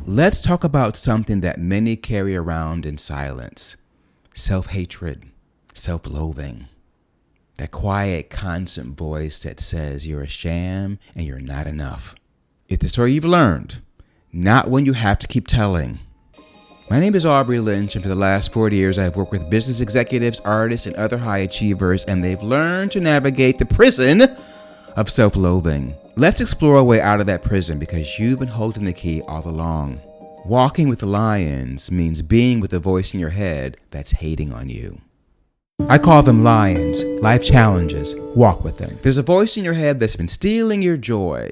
let's talk about something that many carry around in silence. Self-hatred, self-loathing. That quiet, constant voice that says you're a sham and you're not enough. It's the story you've learned, not one you have to keep telling. My name is Aubrey Lynch, and for the last 40 years, I've worked with business executives, artists, and other high achievers, and they've learned to navigate the prison of self-loathing. Let's explore a way out of that prison because you've been holding the key all along. Walking with the lions means being with the voice in your head that's hating on you. I call them lions, life challenges. Walk with them. There's a voice in your head that's been stealing your joy.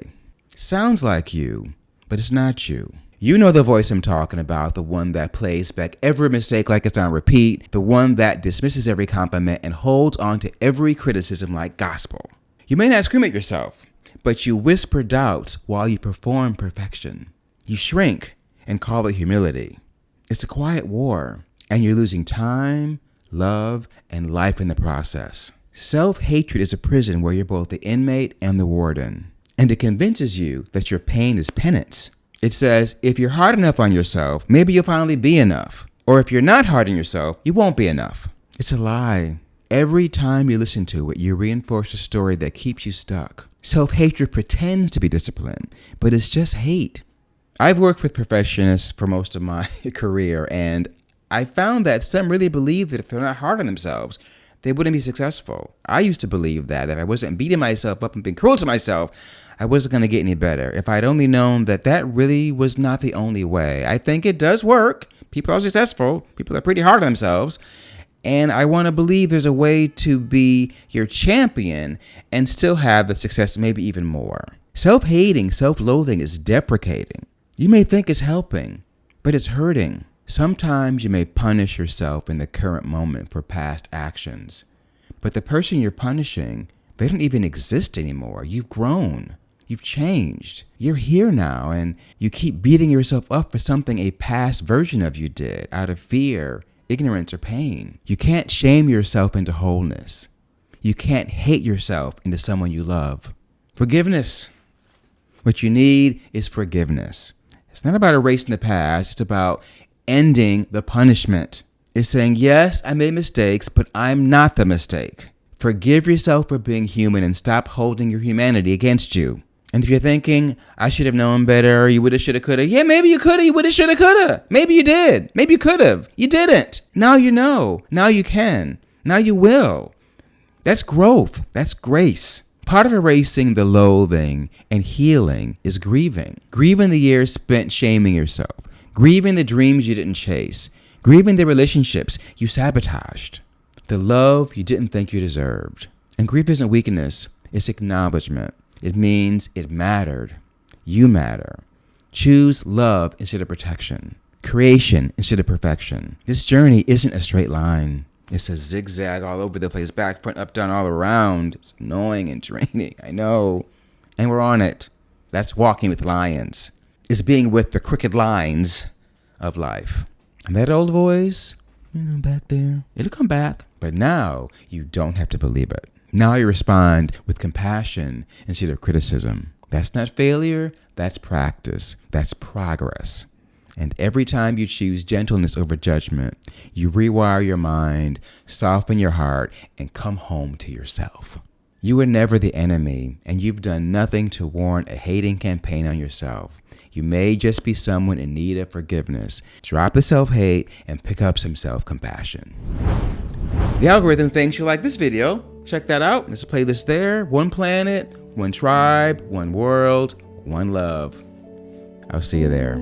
Sounds like you, but it's not you. You know the voice I'm talking about, the one that plays back every mistake like it's on repeat, the one that dismisses every compliment and holds on to every criticism like gospel. You may not scream at yourself, but you whisper doubts while you perform perfection. You shrink and call it humility. It's a quiet war, and you're losing time, love, and life in the process. Self-hatred is a prison where you're both the inmate and the warden, and it convinces you that your pain is penance. It says, if you're hard enough on yourself, maybe you'll finally be enough. Or if you're not hard on yourself, you won't be enough. It's a lie. Every time you listen to it, you reinforce a story that keeps you stuck. Self-hatred pretends to be discipline, but it's just hate. I've worked with perfectionists for most of my career, and I found that some really believe that if they're not hard on themselves, they wouldn't be successful. I used to believe that if I wasn't beating myself up and being cruel to myself, I wasn't going to get any better. If I'd only known that that really was not the only way. I think it does work. People are successful. People are pretty hard on themselves. And I want to believe there's a way to be your champion and still have the success, maybe even more. Self-hating, self-loathing is deprecating. You may think it's helping, but it's hurting. Sometimes you may punish yourself in the current moment for past actions, but the person you're punishing, they don't even exist anymore. You've grown. You've changed. You're here now, and you keep beating yourself up for something a past version of you did out of fear, ignorance, or pain. You can't shame yourself into wholeness. You can't hate yourself into someone you love. Forgiveness. What you need is forgiveness. It's not about erasing the past. It's about ending the punishment. It's saying, yes, I made mistakes, but I'm not the mistake. Forgive yourself for being human and stop holding your humanity against you. And if you're thinking, I should have known better, you woulda, shoulda, coulda. Yeah, maybe you coulda, you woulda, shoulda, coulda. Maybe you did. Maybe you could have. You didn't. Now you know. Now you can. Now you will. That's growth. That's grace. Part of erasing the loathing and healing is grieving. Grieving the years spent shaming yourself. Grieving the dreams you didn't chase. Grieving the relationships you sabotaged. The love you didn't think you deserved. And grief isn't weakness. It's acknowledgement. It means it mattered. You matter. Choose love instead of protection. Creation instead of perfection. This journey isn't a straight line. It's a zigzag all over the place, back, front, up, down, all around. It's annoying and draining, I know. And we're on it. That's walking with lions. It's being with the crooked lines of life. And that old voice, back there, it'll come back. But now you don't have to believe it. Now you respond with compassion instead of criticism. That's not failure. That's practice. That's progress. And every time you choose gentleness over judgment, you rewire your mind, soften your heart, and come home to yourself. You were never the enemy, and you've done nothing to warrant a hating campaign on yourself. You may just be someone in need of forgiveness. Drop the self-hate and pick up some self-compassion. The algorithm thinks you like this video. Check that out. There's a playlist there. One planet, one tribe, one world, one love. I'll see you there.